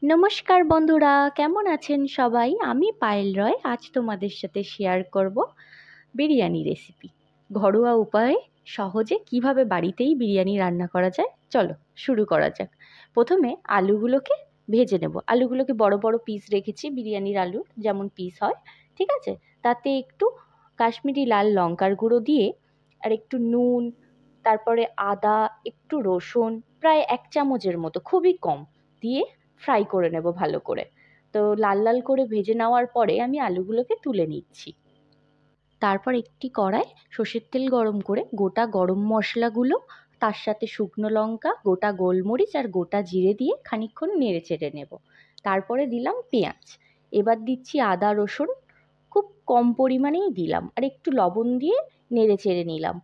নমস্কার বন্ধুরা, কেমন আছেন সবাই? আমি পায়েল রয়। আজ তোমাদের সাথে শেয়ার করব বিরিয়ানি রেসিপি। ঘরোয়া উপায়ে সহজে কিভাবে বাড়িতেই বিরিয়ানি রান্না করা যায়, চলো শুরু করা যাক। প্রথমে আলুগুলোকে ভেজে নেব। আলুগুলোকে বড় বড় পিস রেখেছি, বিরিয়ানির আলুর যেমন পিস হয়, ঠিক আছে। তাতে একটু কাশ্মীরি লাল লঙ্কার গুঁড়ো দিয়ে আর একটু নুন, তারপরে আদা, একটু রসুন, প্রায় 1 চামচের মতো, খুবই কম দিয়ে ফ্রাই করে নেব ভালো করে। তো লাল লাল করে ভেজে নেওয়ার পরে আমি আলুগুলোকে তুলে নিচ্ছি। তারপর একটি কড়ায় সর্ষের তেল গরম করে গোটা গরম মশলাগুলো, তার সাথে শুকনো লঙ্কা, গোটা গোলমরিচ আর গোটা জিরে দিয়ে খানিকক্ষণ নেড়ে চেড়ে নেব। তারপরে দিলাম পেঁয়াজ। এবার দিচ্ছি আদা রসুন, খুব কম পরিমাণেই দিলাম, আর একটু লবণ দিয়ে নেড়ে চেড়ে নিলাম।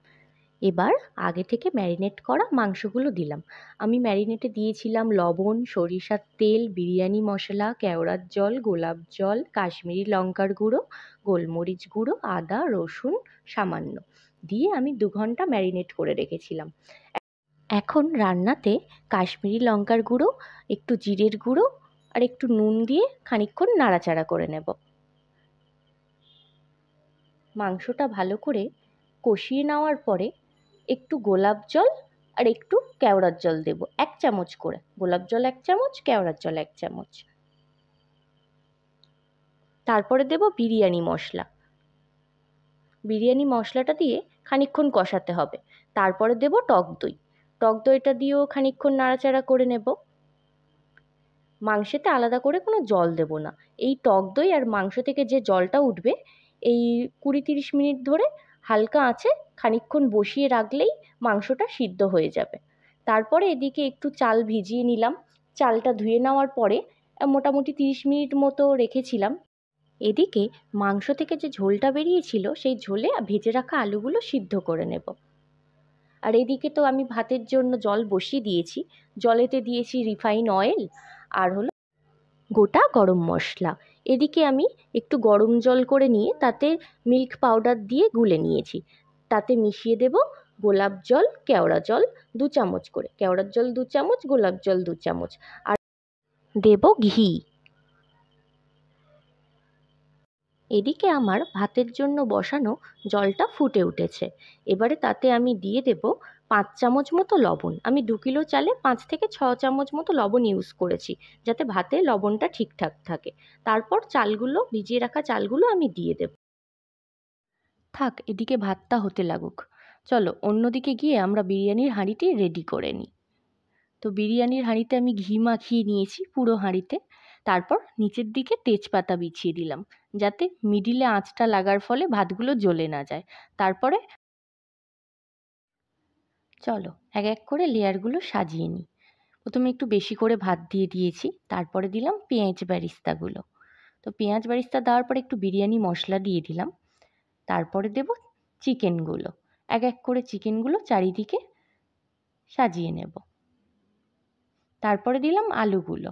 এবার আগে থেকে ম্যারিনেট করা মাংসগুলো দিলাম। আমি ম্যারিনেটে দিয়েছিলাম লবণ, সরিষার তেল, বিরিয়ানি মশলা, কেওড়ার জল, গোলাপ জল, কাশ্মীরি লঙ্কার গুঁড়ো, গোলমরিচ গুঁড়ো, আদা রসুন সামান্য দিয়ে আমি 2 ঘন্টা ম্যারিনেট করে রেখেছিলাম। এখন রান্নাতে কাশ্মীরি লঙ্কার গুঁড়ো, একটু জিরের গুঁড়ো আর একটু নুন দিয়ে খানিকক্ষণ নাড়াচাড়া করে নেব। মাংসটা ভালো করে কষিয়ে নেওয়ার পরে একটু গোলাপ জল আর একটু কেওড়ার জল দেব, 1 চামচ করে গোলাপ জল, 1 চামচ কেওড়ার জল, 1 চামচ। তারপরে দেব বিরিয়ানি মশলা। বিরিয়ানি মশলাটা দিয়ে খানিকক্ষণ কষাতে হবে। তারপরে দেব টক দই। টক দইটা দিয়েও খানিকক্ষণ নাড়াচাড়া করে নেব। মাংসেতে আলাদা করে কোনো জল দেব না। এই টক দই আর মাংস থেকে যে জলটা উঠবে, এই 20-30 মিনিট ধরে হালকা আঁচে খানিকক্ষণ বসিয়ে রাখলেই মাংসটা সিদ্ধ হয়ে যাবে। তারপরে এদিকে একটু চাল ভিজিয়ে নিলাম। চালটা ধুয়ে নেওয়ার পরে মোটামুটি 30 মিনিট মতো রেখেছিলাম। এদিকে মাংস থেকে যে ঝোলটা বেরিয়েছিল, সেই ঝোলে ভেজে রাখা আলুগুলো সিদ্ধ করে নেব। আর এদিকে তো আমি ভাতের জন্য জল বসিয়ে দিয়েছি। জলেতে দিয়েছি রিফাইন অয়েল আর হলো গোটা গরম মশলা। এদিকে আমি একটু গরম জল করে নিয়ে তাতে মিল্ক পাউডার দিয়ে গুলে নিয়েছি। তাতে মিশিয়ে দেব গোলাপ জল, কেওড়া জল 2 চামচ করে, কেওড়ার জল 2 চামচ, গোলাপ জল 2 চামচ, আর দেব ঘি। এদিকে আমার ভাতের জন্য বসানো জলটা ফুটে উঠেছে। এবারে তাতে আমি দিয়ে দেব 5 চামচ মতো লবণ। আমি 2 কিলো চালে 5 থেকে 6 চামচ মতো লবণ ইউজ করেছি, যাতে ভাতে লবণটা ঠিকঠাক থাকে। তারপর চালগুলো, ভিজিয়ে রাখা চালগুলো আমি দিয়ে দেব। থাক, এদিকে ভাতটা হতে লাগুক। চলো অন্যদিকে গিয়ে আমরা বিরিয়ানির হাঁড়িটি রেডি করে নিই। তো বিরিয়ানির হাঁড়িতে আমি ঘি মাখিয়ে নিয়েছি পুরো হাঁড়িতে। তারপর নিচের দিকে তেজপাতা বিছিয়ে দিলাম, যাতে মিডিলে আঁচটা লাগার ফলে ভাতগুলো জ্বলে না যায়। তারপরে চলো এক এক করে লেয়ারগুলো সাজিয়ে নিই। প্রথমে একটু বেশি করে ভাত দিয়ে দিয়েছি, তারপরে দিলাম পেঁয়াজ বেরেস্তাগুলো। তো পেঁয়াজ বেরেস্তা দেওয়ার পরে একটু বিরিয়ানি মশলা দিয়ে দিলাম। তারপরে দেব চিকেনগুলো। এক এক করে চিকেনগুলো চারিদিকে সাজিয়ে নেব। তারপরে দিলাম আলুগুলো।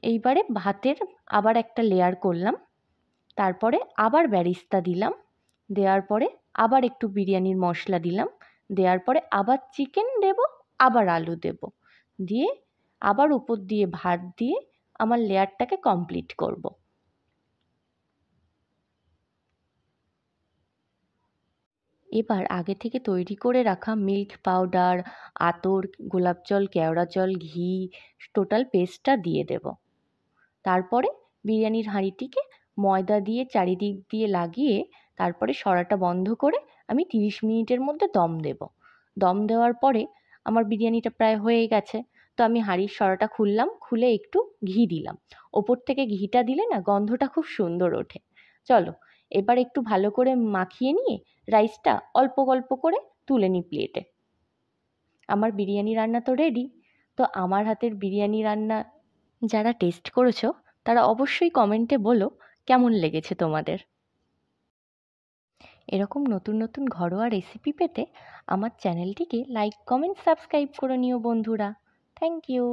এইবারে ভাতের আবার একটা লেয়ার করলাম। তারপরে আবার বেরেস্তা দিলাম। দেওয়ার পরে আবার একটু বিরিয়ানির মশলা দিলাম। দেওয়ার পরে আবার চিকেন দেব, আবার আলু দেব, দিয়ে আবার উপর দিয়ে ভাত দিয়ে আমার লেয়ারটাকে কমপ্লিট করব। এবার আগে থেকে তৈরি করে রাখা মিল্ক পাউডার, আতর, গোলাপ জল, কেওড়া জল, ঘি, টোটাল পেস্টটা দিয়ে দেব। তারপরে বিরিয়ানির হাঁড়িটিকে ময়দা দিয়ে চারিদিক দিয়ে লাগিয়ে তারপরে সরাটা বন্ধ করে আমি 30 মিনিটের মধ্যে দম দেব। দম দেওয়ার পরে আমার বিরিয়ানিটা প্রায় হয়ে গেছে। তো আমি হাঁড়ির সরাটা খুললাম, খুলে একটু ঘি দিলাম। ওপর থেকে ঘিটা দিলে না গন্ধটা খুব সুন্দর ওঠে। চলো এবার একটু ভালো করে মাখিয়ে নিয়ে রাইসটা অল্প অল্প করে তুলে নিই প্লেটে। আমার বিরিয়ানি রান্না তো রেডি। তো আমার হাতের বিরিয়ানি রান্না যারা টেস্ট করেছো, তারা অবশ্যই কমেন্টে বলো কেমন লেগেছে তোমাদের। এরকম নতুন নতুন ঘরোয়া রেসিপি পেতে আমার চ্যানেলটিকে লাইক, কমেন্ট, সাবস্ক্রাইব করে নিও বন্ধুরা। Thank you.